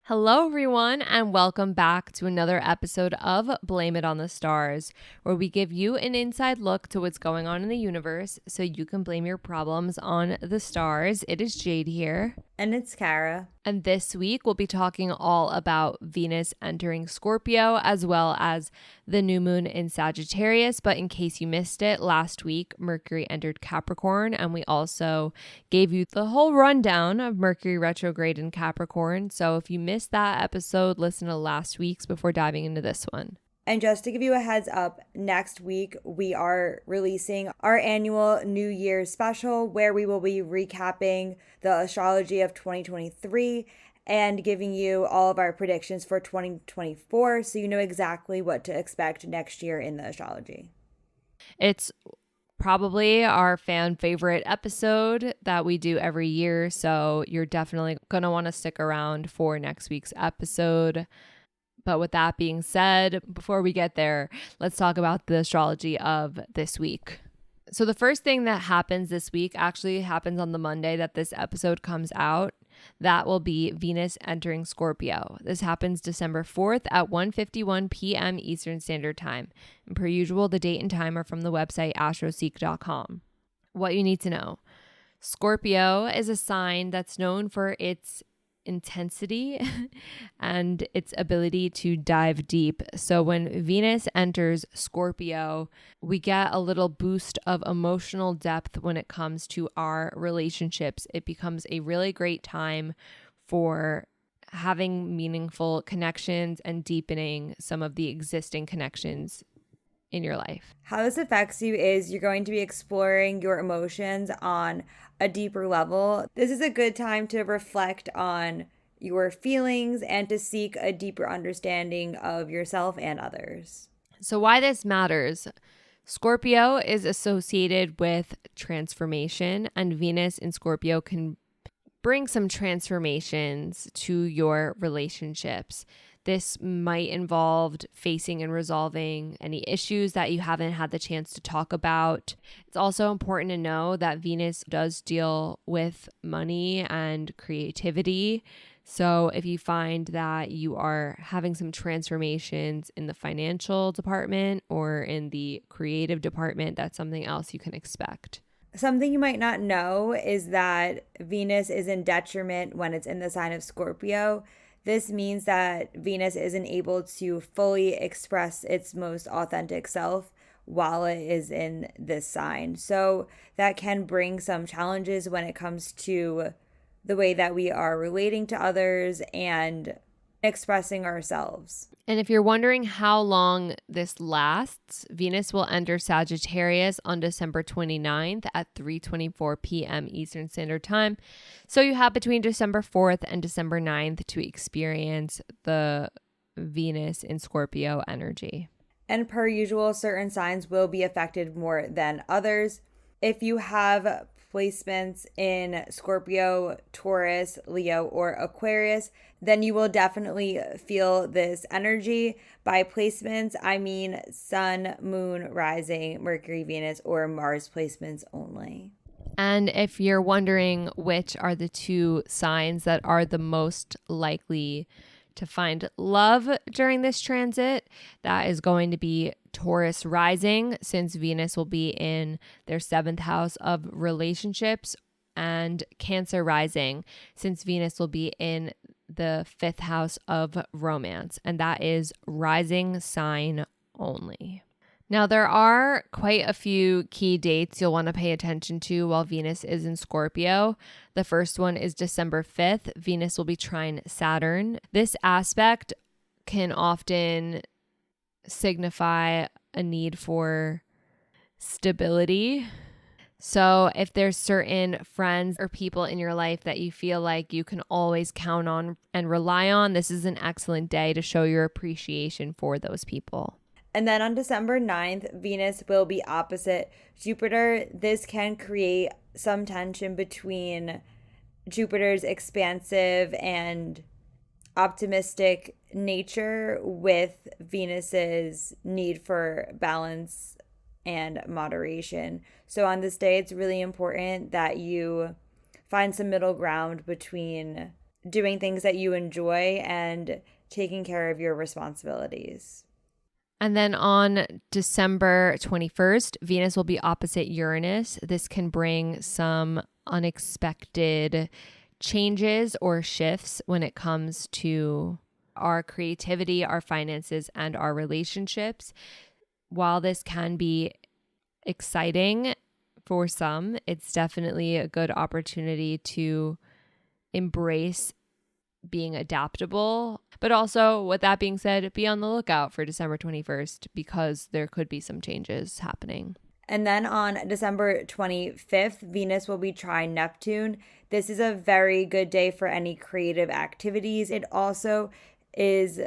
Hello, everyone, and welcome back to another episode of Blame It on the Stars, where we give you an inside look to what's going on in the universe so you can blame your problems on the stars. It is Jade here. And it's Kara. And this week, we'll be talking all about Venus entering Scorpio, as well as the new moon in Sagittarius. But in case you missed it, last week, Mercury entered Capricorn, and we also gave you the whole rundown of Mercury retrograde in Capricorn. So if you missed that episode, listen to last week's before diving into this one. And just to give you a heads up, next week we are releasing our annual New Year's special where we will be recapping the astrology of 2023 and giving you all of our predictions for 2024 so you know exactly what to expect next year in the astrology. It's probably our fan favorite episode that we do every year, so you're definitely going to want to stick around for next week's episode. But with that being said, before we get there, let's talk about the astrology of this week. So the first thing that happens this week actually happens on the Monday that this episode comes out. That will be Venus entering Scorpio. This happens December 4th at 1:51 p.m. Eastern Standard Time. And per usual, the date and time are from the website astroseek.com. What you need to know. Scorpio is a sign that's known for its intensity and its ability to dive deep. So when Venus enters Scorpio, we get a little boost of emotional depth when it comes to our relationships. It becomes a really great time for having meaningful connections and deepening some of the existing connections in your life. How this affects you is you're going to be exploring your emotions on a deeper level. This is a good time to reflect on your feelings and to seek a deeper understanding of yourself and others. So why this matters? Scorpio is associated with transformation, and Venus in Scorpio can bring some transformations to your relationships. This might involve facing and resolving any issues that you haven't had the chance to talk about. It's also important to know that Venus does deal with money and creativity. So if you find that you are having some transformations in the financial department or in the creative department, that's something else you can expect. Something you might not know is that Venus is in detriment when it's in the sign of Scorpio. This means that Venus isn't able to fully express its most authentic self while it is in this sign. So that can bring some challenges when it comes to the way that we are relating to others and expressing ourselves. And if you're wondering how long this lasts, Venus will enter Sagittarius on December 29th at 3:24 p.m. Eastern Standard Time. So you have between December 4th and December 9th to experience the Venus in Scorpio energy. And per usual, certain signs will be affected more than others. If you have placements in Scorpio, Taurus, Leo, or Aquarius, then you will definitely feel this energy. By placements, I mean Sun, Moon, Rising, Mercury, Venus, or Mars placements only. And if you're wondering which are the two signs that are the most likely to find love during this transit, that is going to be Taurus rising, since Venus will be in their 7th house of relationships, and Cancer rising, since Venus will be in the 5th house of romance, and that is rising sign only. Now, there are quite a few key dates you'll want to pay attention to while Venus is in Scorpio. The first one is December 5th. Venus will be trine Saturn. This aspect can often signify a need for stability. So if there's certain friends or people in your life that you feel like you can always count on and rely on, this is an excellent day to show your appreciation for those people. And then on December 9th, Venus will be opposite Jupiter. This can create some tension between Jupiter's expansive and optimistic nature with Venus's need for balance and moderation. So on this day, it's really important that you find some middle ground between doing things that you enjoy and taking care of your responsibilities. And then on December 21st, Venus will be opposite Uranus. This can bring some unexpected changes or shifts when it comes to our creativity, our finances, and our relationships. While this can be exciting for some, it's definitely a good opportunity to embrace being adaptable. But also, with that being said, be on the lookout for December 21st because there could be some changes happening. And then on December 25th, Venus will be trine Neptune. This is a very good day for any creative activities. It also is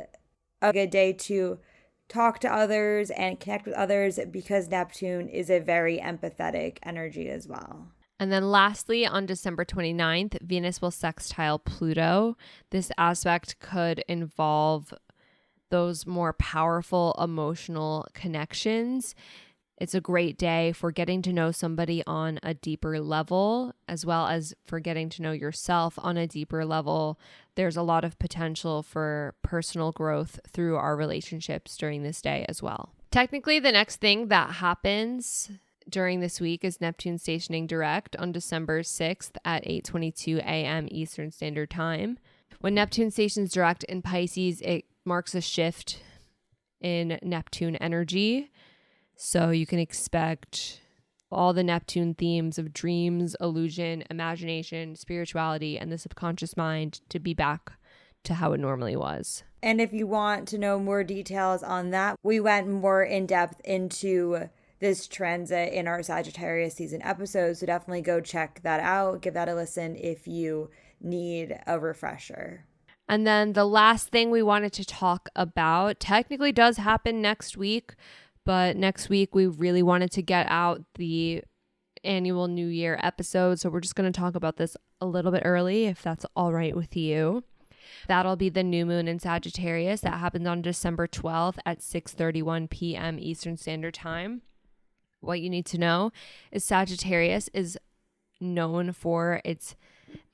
a good day to talk to others and connect with others because Neptune is a very empathetic energy as well. And then lastly, on December 29th, Venus will sextile Pluto. This aspect could involve those more powerful emotional connections. It's a great day for getting to know somebody on a deeper level, as well as for getting to know yourself on a deeper level. There's a lot of potential for personal growth through our relationships during this day as well. Technically, the next thing that happens during this week is Neptune stationing direct on December 6th at 8:22 a.m. Eastern Standard Time. When Neptune stations direct in Pisces, it marks a shift in Neptune energy. So you can expect all the Neptune themes of dreams, illusion, imagination, spirituality, and the subconscious mind to be back to how it normally was. And if you want to know more details on that, we went more in depth into this transit in our Sagittarius season episode. So definitely go check that out. Give that a listen if you need a refresher. And then the last thing we wanted to talk about technically does happen next week. But next week, we really wanted to get out the annual New Year episode. So we're just going to talk about this a little bit early, if that's all right with you. That'll be the new moon in Sagittarius. That happens on December 12th at 6:31 p.m. Eastern Standard Time. What you need to know is Sagittarius is known for its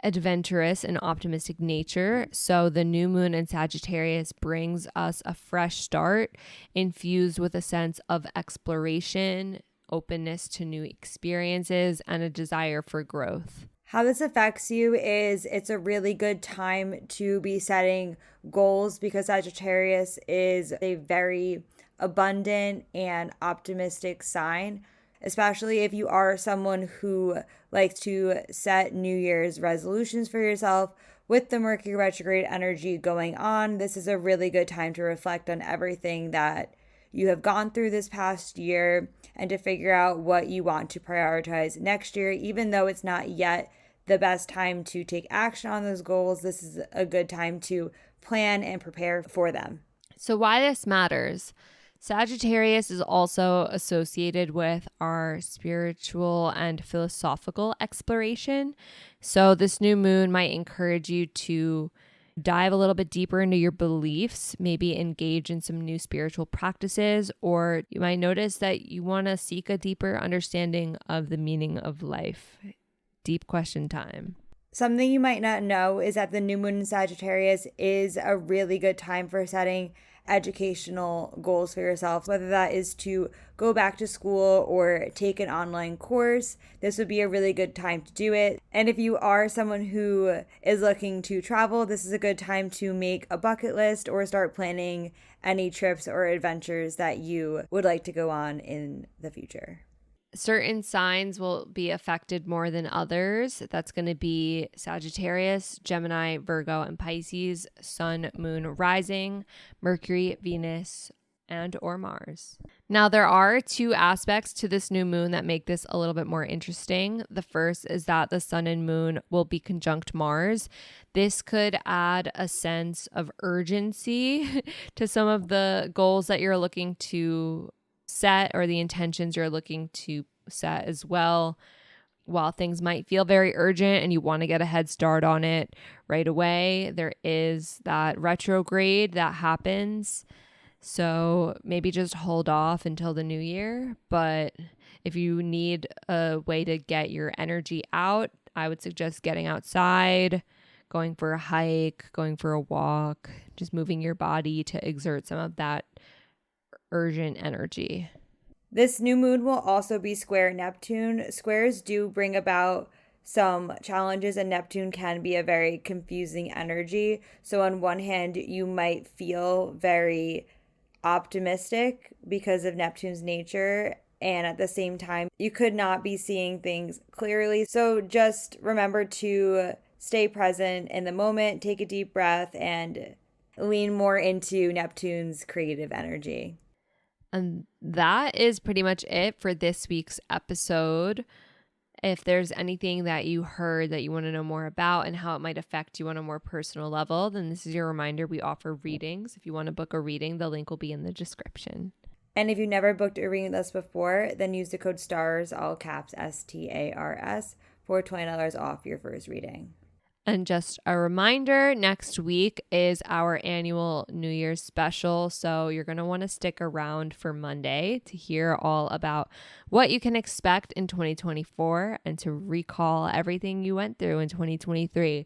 adventurous and optimistic nature. So the new moon in Sagittarius brings us a fresh start infused with a sense of exploration, openness to new experiences, and a desire for growth. How this affects you is it's a really good time to be setting goals because Sagittarius is a very abundant and optimistic sign, especially if you are someone who likes to set New Year's resolutions for yourself. With the Mercury retrograde energy going on, this is a really good time to reflect on everything that you have gone through this past year and to figure out what you want to prioritize next year. Even though it's not yet the best time to take action on those goals, this is a good time to plan and prepare for them. So why this matters? Sagittarius is also associated with our spiritual and philosophical exploration. So this new moon might encourage you to dive a little bit deeper into your beliefs, maybe engage in some new spiritual practices, or you might notice that you want to seek a deeper understanding of the meaning of life. Deep question time. Something you might not know is that the new moon in Sagittarius is a really good time for setting educational goals for yourself, whether that is to go back to school or take an online course. This would be a really good time to do it. And if you are someone who is looking to travel, this is a good time to make a bucket list or start planning any trips or adventures that you would like to go on in the future. Certain signs will be affected more than others. That's going to be Sagittarius, Gemini, Virgo, and Pisces, Sun, Moon, Rising, Mercury, Venus, and or Mars. Now, there are two aspects to this new moon that make this a little bit more interesting. The first is that the Sun and Moon will be conjunct Mars. This could add a sense of urgency to some of the goals that you're looking to set or the intentions you're looking to set as well. while things might feel very urgent and you want to get a head start on it right away, there is that retrograde that happens. So maybe just hold off until the new year. But if you need a way to get your energy out, I would suggest getting outside, going for a hike, going for a walk, just moving your body to exert some of that urgent energy. This new moon will also be square Neptune. Squares do bring about some challenges, and Neptune can be a very confusing energy. So, on one hand, you might feel very optimistic because of Neptune's nature, and at the same time, you could not be seeing things clearly. So, just remember to stay present in the moment, take a deep breath, and lean more into Neptune's creative energy. And that is pretty much it for this week's episode. If there's anything that you heard that you want to know more about and how it might affect you on a more personal level, then this is your reminder. We offer readings. If you want to book a reading, the link will be in the description. And if you've never booked a reading with us before, then use the code STARS, all caps STARS, for $20 off your first reading. And just a reminder, next week is our annual New Year's special. So you're going to want to stick around for Monday to hear all about what you can expect in 2024 and to recall everything you went through in 2023.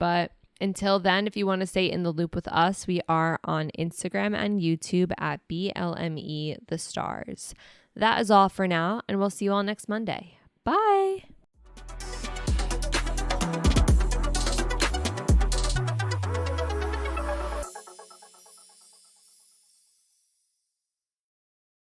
But until then, if you want to stay in the loop with us, we are on Instagram and YouTube at BLME The Stars. That is all for now, and we'll see you all next Monday. Bye.